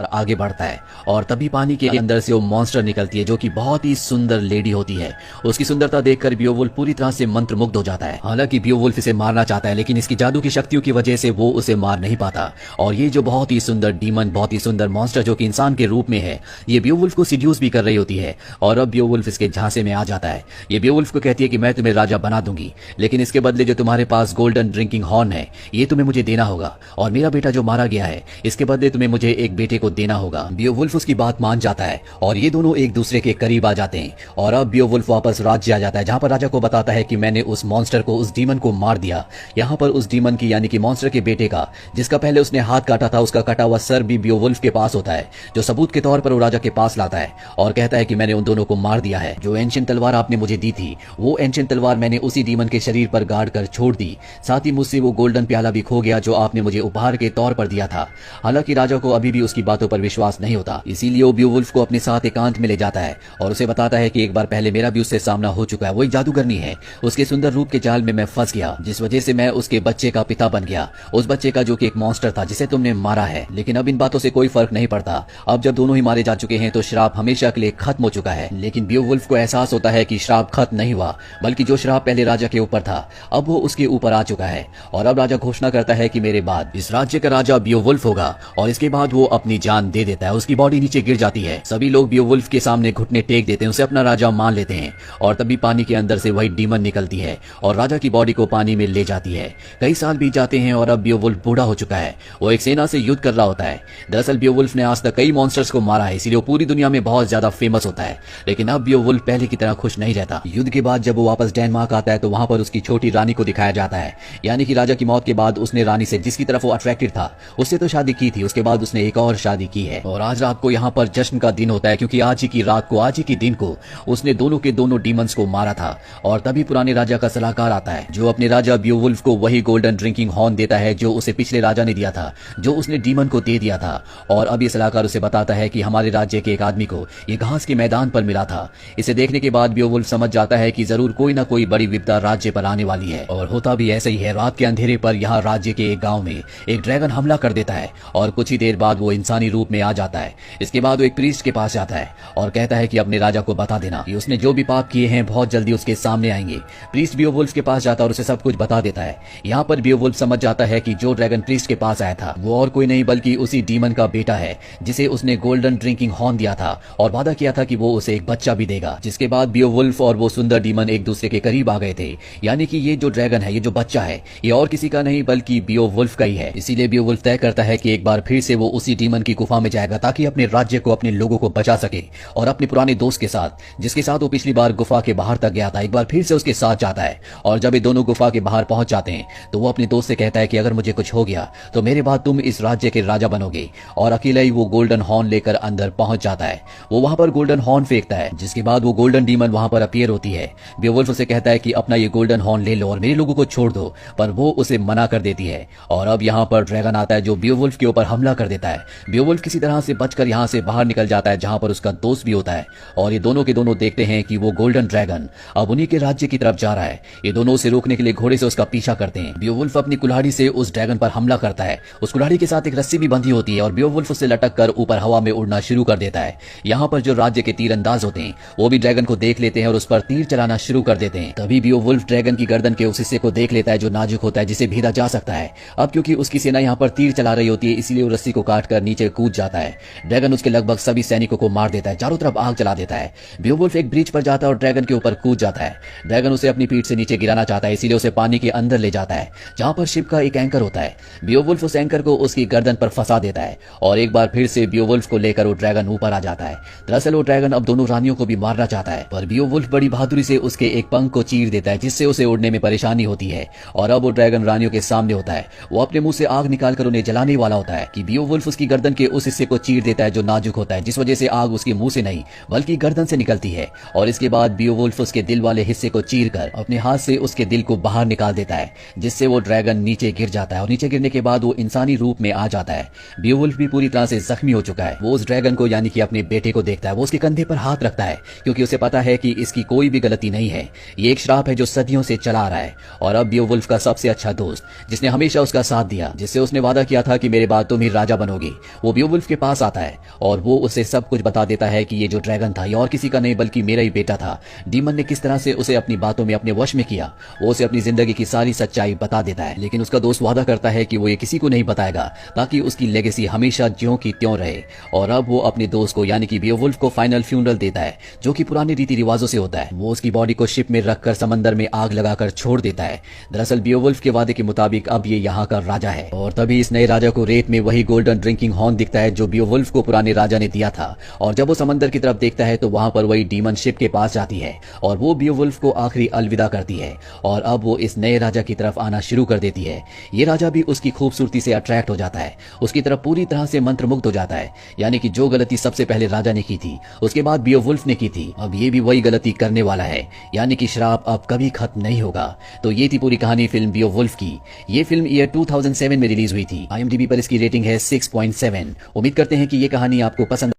आगे बढ़ता है और तभी पानी के अंदर से वो मॉन्स्टर निकलती है जो कि बहुत ही सुंदर लेडी होती है। उसकी सुंदरता देखकर बियोवुल्फ पूरी तरह से मंत्रमुग्ध हो जाता है। हालांकि बियोवुल्फ इसे मारना चाहता है लेकिन इसकी जादू की शक्तियों की वजह से वो उसे मार नहीं पाता। और ये जो बहुत ही सुंदर डीमन, बहुत ही सुंदर मॉन्स्टर जो कि इंसान के रूप में है, ये बियोवुल्फ को सिड्यूस भी कर रही होती है। और अब बियोवुल्फ इसके झांसे में आ जाता है। ये बियोवुल्फ को कहती है कि मैं तुम्हें राजा बना दूंगी, लेकिन इसके बदले जो तुम्हारे पास गोल्डन ड्रिंकिंग हॉर्न है ये तुम्हें मुझे देना होगा, और मेरा बेटा जो मारा गया है इसके बदले तुम्हें मुझे एक बेटे को देना होगा। बियोवुल्फ उसकी बात मान जाता है और ये दोनों एक दूसरे के करीब आ जाते हैं। और अब बियोवुल्फ वापस राज्य आ जाता है जहां पर राजा को बताता है कि मैंने उस मॉन्स्टर को, उस डीमन को मार दिया। यहाँ पर उस डीमन की यानी कि मॉन्स्टर के बेटे का, जिसका पहले उसने हाथ काटा था, उसका कटा हुआ सर भी बियोवुल्फ के पास होता है, जो सबूत के तौर पर वो राजा के पास लाता है और कहता है कि मैंने उन दोनों को मार दिया है। जो एंशिएंट तलवार आपने मुझे दी थी वो एंशिएंट तलवार मैंने उसी डीमन के शरीर पर गाड़ कर छोड़ दी। साथ ही मुझसे वो गोल्डन प्याला भी खो गया जो आपने मुझे उपहार के तौर पर दिया था। हालांकि राजा को अभी भी उसकी बातों पर विश्वास नहीं होता, इसीलिए वो बियोवुल्फ को अपने साथ एकांत में ले जाता है और उसे बताता है कि एक बार पहले मेरा भी उससे सामना हो चुका है। वो एक जादूगरनी है, उसके सुंदर रूप के जाल में मैं फंस गया, जिस वजह से मैं उसके बच्चे का पिता बन गया, उस बच्चे का जो कि एक मॉन्स्टर था जिसे तुमने मारा है। लेकिन अब इन बातों से कोई फर्क नहीं पड़ता। अब जब दोनों ही मारे जा चुके हैं तो श्राप हमेशा के लिए खत्म हो चुका है। लेकिन बियोवुल्फ को एहसास होता है कि श्राप खत्म नहीं हुआ, बल्कि जो श्राप पहले राजा के ऊपर था अब वो उसके ऊपर आ चुका है। और अब राजा घोषणा करता है कि मेरे बाद इस राज्य का राजा बियोवुल्फ होगा। और इसके बाद वो अपनी जान दे देता है, उसकी बॉडी नीचे गिर जाती है। सभी लोग बियोवुल्फ के सामने घुटने टेक देते हैं, उसे अपना राजा मान लेते हैं। और तभी पानी के अंदर से वही डीमन निकलती है और राजा की बॉडी को पानी में ले जाती है। कई साल बीत जाते हैं और अब बियोवुल्फ बूढ़ा हो चुका है। वो एक सेना से युद्ध कर रहा होता है। दरअसल बियोवुल्फ ने आज तक कई मॉन्स्टर्स को मारा है, इसीलिए वो पूरी दुनिया में बहुत ज्यादा फेमस होता है। लेकिन अब बियोवुल्फ पहले की तरह खुश नहीं रहता। युद्ध के बाद जब वो वापस डेनमार्क आता है तो वहां पर उसकी छोटी रानी को दिखाया जाता है। यानी कि राजा की मौत के बाद उसने रानी से, जिसकी तरफ वो अट्रैक्टेड था, उससे तो शादी की थी, उसके बाद उसने एक और शादी की है। और आज रात को यहाँ पर जश्न का दिन होता है क्योंकि आज ही की रात को, आज ही के दिन को उसने दोनों के दोनों डीमंस को मारा था। और तभी पुराने राजा का सलाहकार आता है जो अपने राजा बियोवुल्फ को वही गोल्डन ड्रिंकिंग हॉर्न देता है जो उसे पिछले राजा ने दिया था, जो उसने डीमन को दे दिया था। और अब ये सलाहकार उसे बताता है कि हमारे राज्य के एक आदमी को ये घास के मैदान पर मिला था। इसे देखने के बाद बियोवुल्फ समझ जाता है कि जरूर कोई ना कोई बड़ी विपदा राज्य पर आने वाली है। और होता भी ऐसे ही है। रात के अंधेरे पर यहाँ राज्य के एक गांव में एक ड्रैगन हमला कर देता है और कुछ ही देर बाद वो इंसानी रूप में आ जाता है। इसके बाद वो एक प्रीस्ट के पास जाता है और कहता है कि अपने राजा को बता देना कि उसने जो भी पाप किए हैं बहुत जल्दी उसके सामने आएंगे। प्रीस्ट बियोवुल्फ के पास जाता है और उसे सब कुछ बता देता है। यहाँ पर बियोवुल्फ समझ जाता है कि जो ड्रैगन प्रीस्ट के पास आया था वो और कोई नहीं बल्कि उसी डीमन का बेटा है जिसे उसने गोल्डन ड्रिंकिंग हॉर्न दिया था और वादा किया था कि वो उसे एक बच्चा भी देगा। जिसके बाद बियोवुल्फ और वो सुंदर डीमन एक दूसरे के करीब आ गए थे। यानी कि ये जो ड्रैगन है, ये जो बच्चा है, ये और किसी का नहीं बल्कि बियोवुल्फ का ही है। इसीलिए बियोवुल्फ तय करता है कि एक बार फिर से वो उसी डीमन की गुफा में जाएगा ताकि अपने राज्य को, अपने लोगों को बचा सके। और अपने पुराने दोस्त के साथ, जिसके साथ वो पिछली बार गुफा के बाहर तक गया था, एक बार फिर से उसके साथ जाता है। और जब ये दोनों गुफा के बाहर पहुंच जाते हैं तो वो अपने दोस्त से कहता है कि अगर मुझे कुछ हो गया तो मेरे बाद तुम इस राज्य के राजा बनोगे। और अकेला ही वो गोल्डन हॉर्न लेकर अंदर पहुंच जाता है। वो वहां पर गोल्डन हॉर्न फेंकता है, जिसके बाद वो गोल्डन डीमन वहां पर अपीयर होती है। बियोवुल्फ उसे कहता है कि अपना ये गोल्डन हॉर्न ले लो और मेरे लोगों को छोड़ दो, पर वो उसे मना कर देती है। और अब यहाँ पर ड्रैगन आता है जो बियोवुल्फ के ऊपर हमला कर देता है। बियोवुल्फ किसी तरह से बचकर यहाँ से बाहर निकल जाता है जहां पर उसका दोस्त भी होता है। और ये दोनों के दोनों देखते हैं कि वो गोल्डन ड्रैगन अब उन्हीं के राज्य की तरफ जा रहा है। ये दोनों उसे रोकने के लिए घोड़े से उसका पीछा करते हैं। बियोवुल्फ अपनी कुल्हाड़ी से उस ड्रैगन पर हमला करता है। उस कुल्हाड़ी के साथ एक रस्सी भी बंधी होती है और बियोवुल्फ उससे लटक कर ऊपर हवा में उड़ना शुरू कर देता है। यहाँ पर जो राज्य के तीरंदाज होते हैं वो भी ड्रैगन को देख लेते हैं और उस पर तीर चलाना शुरू कर देते हैं। तभी बियोवुल्फ ड्रैगन की गर्दन के उस हिस्से को देख लेता है जो नाजुक होता है, जिसे भीदा जा सकता है। अब क्योंकि उसकी सेना यहाँ पर तीर चला रही होती है इसलिए वो रस्सी को काट कर नीचे कूद जाता है। ड्रैगन उसके लगभग सभी सैनिकों को मार देता है, चारों तरफ आग जला देता है। बियोवुल्फ एक ब्रिज पर जाता है और ड्रैगन के ऊपर कूद जाता है। ड्रैगन उसे अपनी पीठ से नीचे गिराना चाहता है, इसीलिए उसे पानी के अंदर ले जाता है जहाँ पर शिप का एक एंकर होता है। बियोवुल्फ उस एंकर को उसकी गर्दन पर फंसा देता है और एक बार फिर से बियोवुल्फ को लेकर वो ड्रैगन ऊपर आ जाता है। दरअसल वो ड्रैगन अब दोनों रानियों को भी मारना चाहता है, पर बियोवुल्फ बड़ी बहादुरी से उसके एक पंख को चीर देता है जिससे उसे उड़ने में परेशानी होती है। और अब वो ड्रैगन रानियों के सामने होता है। वो अपने मुंह से आग निकालकर उन्हें जलाने वाला होता है कि बियोवुल्फ उसकी गर्दन के उस हिस्से को चीर देता है जो नाजुक होता है, जिस वजह से आग उसके मुंह से नहीं बल्कि गर्दन से निकलती है। और इसके बाद बियोवुल्फ उसके दिल वाले हिस्से को चीर कर अपने हाथ से उसके दिल को बाहर निकाल देता है, जिससे वो ड्रैगन नीचे गिर जाता है। और नीचे गिरने के बाद वो इंसानी रूप में आ जाता है। बियोवुल्फ भी पूरी तरह से जख्मी हो चुका है। वो उस ड्रैगन को यानी कि अपने बेटे को देखता है। वो उसके कंधे पर हाथ रखता है क्योंकि उसे पता है कि इसकी कोई भी गलती नहीं है, ये एक श्राप है जो सदियों से चला आ रहा है। और अब बियोवुल्फ का सबसे अच्छा दोस्त, जिसने हमेशा उसका साथ दिया, जिससे उसने वादा किया था कि मेरे बाद तुम ही राजा बनोगे, वो बियोवुल्फ के पास आता है और वो उसे सब कुछ बता देता है कि ये जो ड्रैगन था ये और किसी का नहीं बल्कि मेरा ही बेटा था। डीमन ने किस तरह से उसे अपनी बातों में अपने वश में किया, वो उसे अपनी जिंदगी की सारी सच्चाई बता देता है। लेकिन उसका दोस्त वादा करता है कि वो ये किसी को नहीं बताएगा ताकि उसकी लेगेसी हमेशा ज्यों की त्यों रहे। और अब वो अपने दोस्त को यानी कि बियोवुल्फ को फाइनल फ्यूनरल देता है जो कि पुराने रीति रिवाजों से होता है। वो उसकी बॉडी को शिप में रखकर समंदर में आग लगाकर छोड़ देता है। दरअसल बियोवुल्फ के वादे के मुताबिक अब ये यहाँ का राजा है। और तभी इस नए राजा को रेत में वही गोल्डन ड्रिंकिंग हॉर्न दिखता है जो बियोवुल्फ को पुराने राजा ने दिया था। और जब वो समंदर की तरफ देखता है तो वहां पर वही डीमन शिप के पास जाती है और वो बियोवुल्फ को आखिरी अलविदा करती है। और अब वो इस नए राजा की तरफ आना शुरू कर देती है। ये राजा भी उसकी खूबसूरती से अट्रैक्ट हो जाता है, उसकी तरफ पूरी तरह से मंत्रमुग्ध हो जाता है। यानी कि जो गलती सबसे पहले राजा ने की थी उसके बाद बियोवुल्फ ने की थी, अब ये भी वही गलती करने वाला है। यानी कि श्राप अब कभी खत्म नहीं होगा। तो ये थी पूरी कहानी फिल्म बियोवुल्फ की। ये फिल्म ईयर 2007 में रिलीज हुई थी। IMDb पर इसकी रेटिंग है 6.7। उम्मीद करते हैं कि ये कहानी आपको पसंद